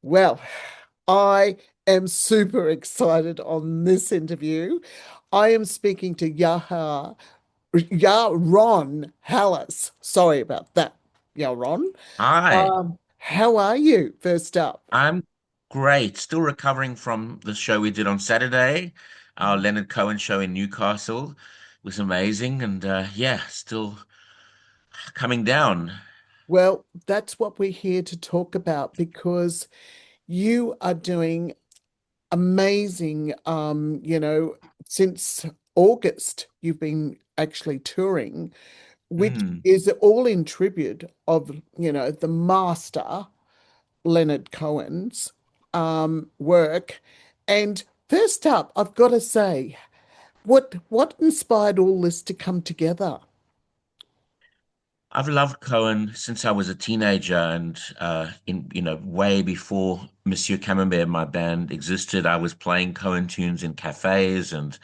Well, I am super excited on this interview. I am speaking to Yaron Hallis. Sorry about that, Yaron. Hi, How are you, first up? I'm great. Still recovering from the show we did on Saturday, our Leonard Cohen show in Newcastle. It was amazing, and yeah, still coming down. Well, that's what we're here to talk about because you are doing amazing. Since August, you've been actually touring, which Mm. is all in tribute of, the master Leonard Cohen's work. And first up, I've got to say, what inspired all this to come together? I've loved Cohen since I was a teenager, and way before Monsieur Camembert, my band, existed, I was playing Cohen tunes in cafes, and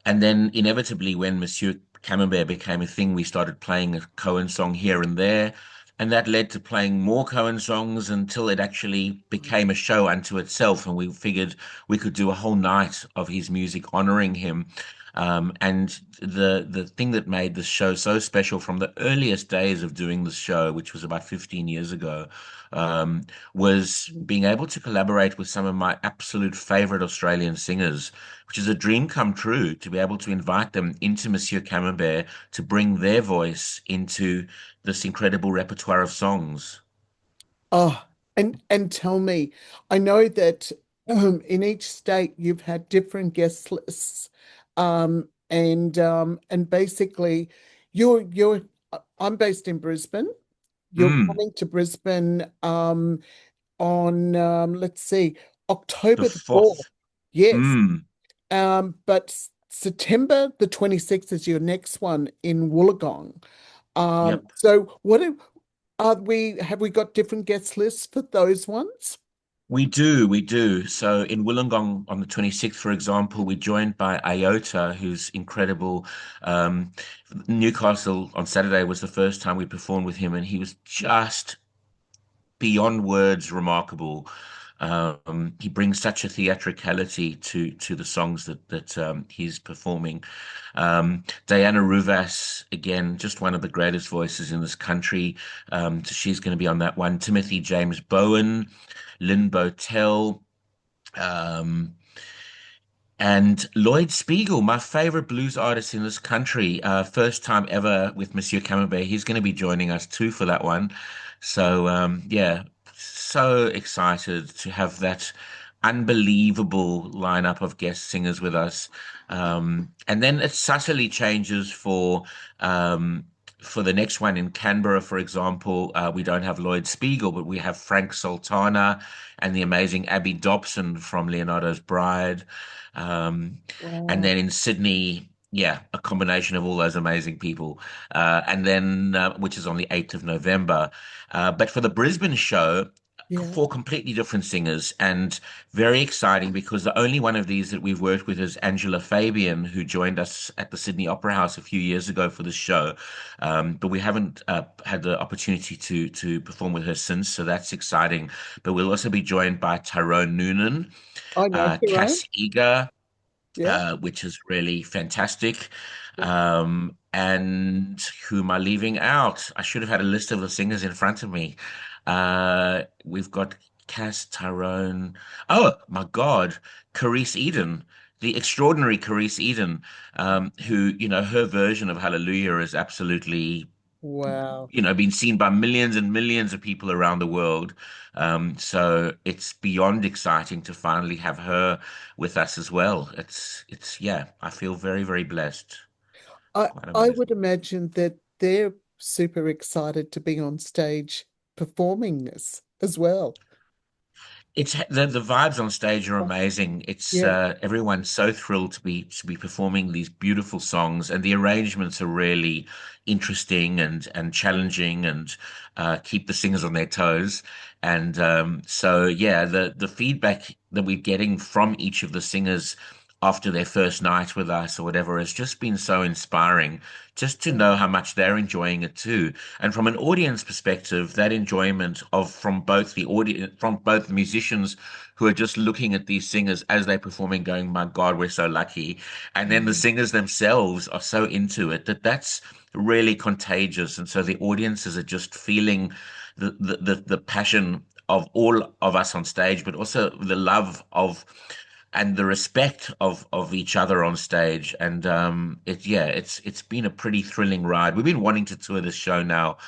then inevitably, when Monsieur Camembert became a thing, we started playing a Cohen song here and there. And that led to playing more Cohen songs until it actually became a show unto itself. And we figured we could do a whole night of his music honoring him. And the thing that made this show so special from the earliest days of doing the show, which was about 15 years ago, um, was being able to collaborate with some of my absolute favorite Australian singers, which is a dream come true to be able to invite them into Monsieur Camembert to bring their voice into this incredible repertoire of songs. Oh, and tell me, I know that in each state you've had different guest lists, and basically, you're. I'm based in Brisbane. You're Mm, coming to Brisbane on let's see, the October the 4th. fourth. Yes. Mm, But September the 26th is your next one in Wollongong. yep. So are we have we got different guest lists for those ones? We do. So in Wollongong on the 26th, for example, we're joined by Iota, who's incredible. Um, Newcastle on Saturday was the first time we performed with him, and he was just beyond words remarkable. He brings such a theatricality to the songs that he's performing. Diana Ruvas, again, just one of the greatest voices in this country. So she's going to be on that one. Timothy James Bowen, Lynn Botel, um, and Lloyd Spiegel, my favorite blues artist in this country. First time ever with Monsieur Camembert. He's going to be joining us too for that one. So yeah, so excited to have that unbelievable lineup of guest singers with us. And then it subtly changes for the next one in Canberra, for example. We don't have Lloyd Spiegel, but we have Frank Sultana and the amazing Abby Dobson from Leonardo's Bride. Um, and Wow. then in Sydney, yeah, a combination of all those amazing people. And then, which is on the 8th of November. But for the Brisbane show, Yeah. four completely different singers, and very exciting because the only one of these that we've worked with is Angela Fabian, who joined us at the Sydney Opera House a few years ago for the show. But we haven't had the opportunity to perform with her since, so that's exciting. But we'll also be joined by Tyrone Noonan, I know Tyrone. Cass Eager, Yeah. which is really fantastic. And who am I leaving out? I should have had a list of the singers in front of me. We've got Cass, Tyrone. Oh my God, Carice Eden, the extraordinary Carice Eden, who, her version of Hallelujah is absolutely, Wow. been seen by millions and millions of people around the world. So it's beyond exciting to finally have her with us as well. Yeah, I feel very, very blessed. I Quite I amazing. would imagine that they're super excited to be on stage performing this as well. It's the vibes on stage are amazing. It's Yeah. everyone's so thrilled to be performing these beautiful songs, and the arrangements are really interesting and challenging, and keep the singers on their toes. And so yeah, the feedback that we're getting from each of the singers after their first night with us or whatever has just been so inspiring just to know how much they're enjoying it too. And from an audience perspective, that enjoyment of from both the audience, from both the musicians who are just looking at these singers as they're performing, going, "My God, we're so lucky." And then the Mm. singers themselves are so into it that that's really contagious. And so the audiences are just feeling the passion of all of us on stage, but also the love of and the respect of each other on stage. And it's been a pretty thrilling ride. We've been wanting to tour this show now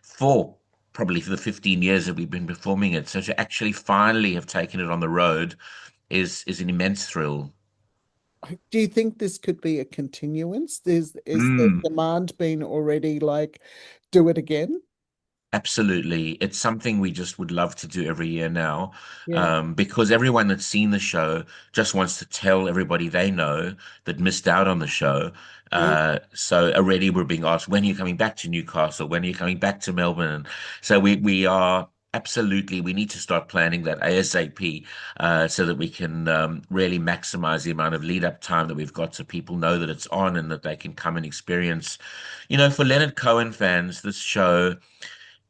for probably for the 15 years that we've been performing it. So to actually finally have taken it on the road is an immense thrill. Do you think this could be a continuance? Is the Mm. demand been already like, do it again? Absolutely. It's something we just would love to do every year now, Yeah, because everyone that's seen the show just wants to tell everybody they know that missed out on the show. yeah. So already we're being asked, when are you coming back to Newcastle? When are you coming back to Melbourne? So we are absolutely, we need to start planning that ASAP, so that we can really maximize the amount of lead up time that we've got so people know that it's on and that they can come and experience. For Leonard Cohen fans, this show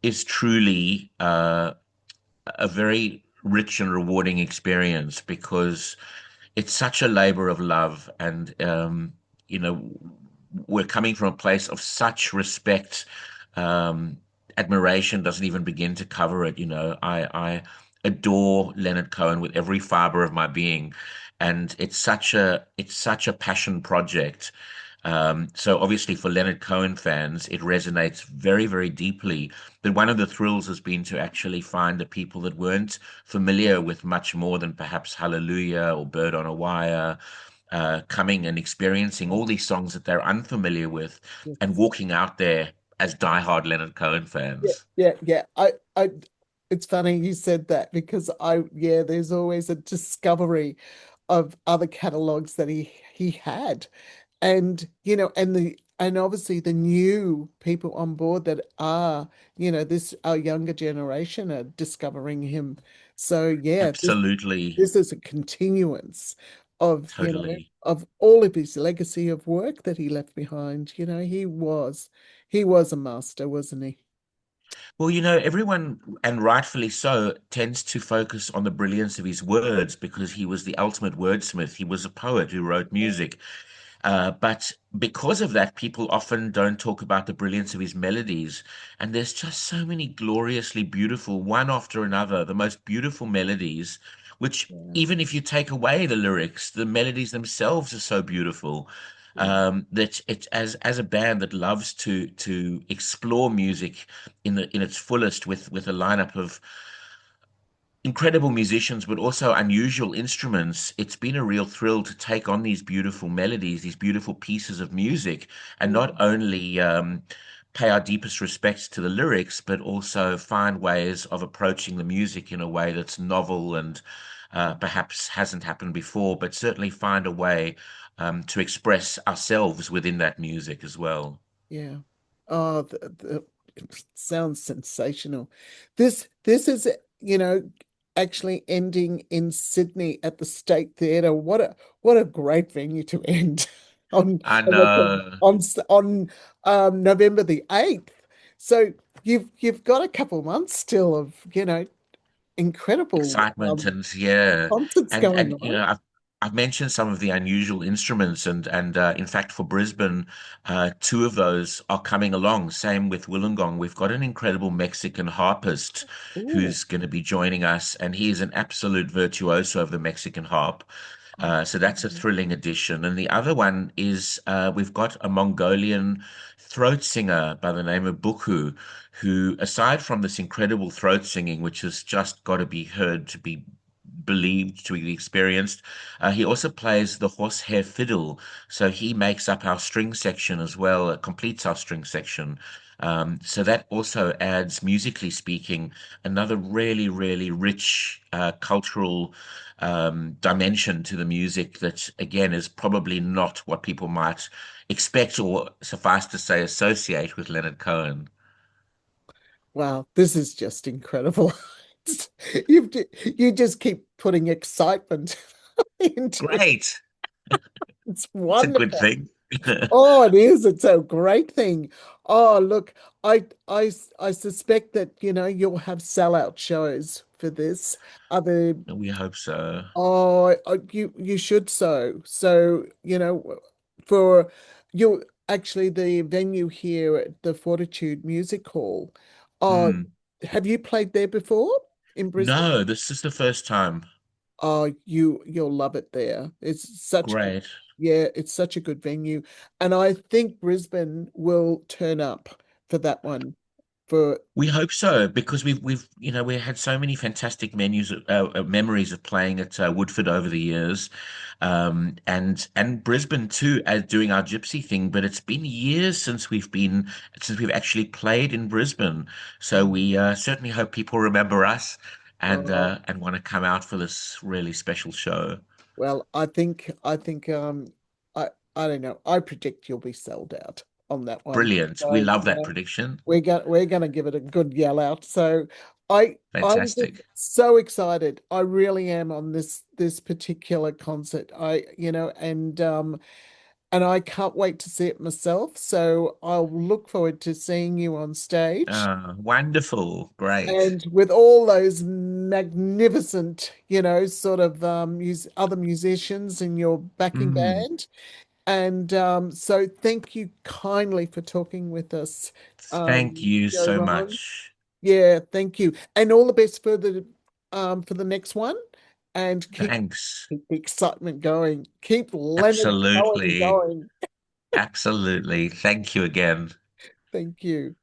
is truly a very rich and rewarding experience because it's such a labor of love. And, you know, we're coming from a place of such respect. Um, Admiration doesn't even begin to cover it. I adore Leonard Cohen with every fiber of my being. And it's such a passion project. So obviously for Leonard Cohen fans, it resonates very, very deeply. But one of the thrills has been to actually find the people that weren't familiar with much more than perhaps Hallelujah or Bird on a Wire, coming and experiencing all these songs that they're unfamiliar with and Yes. walking out there as diehard Leonard Cohen Yeah, fans. yeah, yeah. It's funny you said that because yeah, there's always a discovery of other catalogs that he had. And, and obviously the new people on board that are, this our younger generation are discovering him. So yeah, Absolutely, this is a continuance of, totally. of all of his legacy of work that he left behind. He was a master, wasn't he? Well, everyone, and rightfully so, tends to focus on the brilliance of his words because he was the ultimate wordsmith. He was a poet who wrote Yeah. music. But because of that, people often don't talk about the brilliance of his melodies. And there's just so many gloriously beautiful, one after another, the most beautiful melodies, which Yeah. even if you take away the lyrics, the melodies themselves are so beautiful. Yeah. That it as a band that loves to explore music in its fullest with a lineup of incredible musicians, but also unusual instruments. It's been a real thrill to take on these beautiful melodies, these beautiful pieces of music, and Yeah. not only pay our deepest respects to the lyrics, but also find ways of approaching the music in a way that's novel and perhaps hasn't happened before, but certainly find a way to express ourselves within that music as well. Yeah. Oh, it sounds sensational. This is, actually ending in Sydney at the State Theatre. What a great venue to end on, I as I said, know. on November the 8th. So you've got a couple months still of, incredible Excitement and yeah, concerts going and on. I've mentioned some of the unusual instruments and in fact for Brisbane, two of those are coming along. Same with Wollongong. We've got an incredible Mexican harpist Oh, who's going to be joining us, and he is an absolute virtuoso of the Mexican harp. oh, So that's a thrilling addition. And the other one is we've got a Mongolian throat singer by the name of Bukhu, who, aside from this incredible throat singing, which has just got to be heard, to be believed, to be experienced, he also plays the horsehair fiddle. So he makes up our string section as well, completes our string section. So that also adds, musically speaking, another really, really rich cultural dimension to the music that, again, is probably not what people might expect or, suffice to say, associate with Leonard Cohen. wow, this is just incredible. You you just keep putting excitement into it. Great. It's It's a good wonderful. thing. Oh, it is. It's a great thing. Oh, look, I suspect that, you'll have sellout shows for this. Other, We hope so. you should so. So, for you actually the venue here at the Fortitude Music Hall. Oh, Mm. have you played there before in Brisbane? No, this is the first time. Oh, you'll love it there. Great. Yeah, it's such a good venue. And I think Brisbane will turn up for that one. For We hope so because we had so many fantastic memories of playing at Woodford over the years, and Brisbane too, as doing our gypsy thing. But it's been years since we've actually played in Brisbane, so we certainly hope people remember us oh, and want to come out for this really special show. well, I think I don't know. I predict you'll be sold out on that one. Brilliant. We So, love that prediction. we're gonna give it a good yell out. So I'm just Fantastic. so excited. I really am on this particular concert. And I can't wait to see it myself. So I'll look forward to seeing you on stage Wonderful. Great. and with all those magnificent, sort of other musicians in your backing Mm. band. And so thank you kindly for talking with us, Thank you so Jovan. much. Yeah, thank you. And all the best for the next one. And Thanks. keep the excitement going. Keep Leonard Cohen Absolutely. going. Absolutely. Thank you again. Thank you.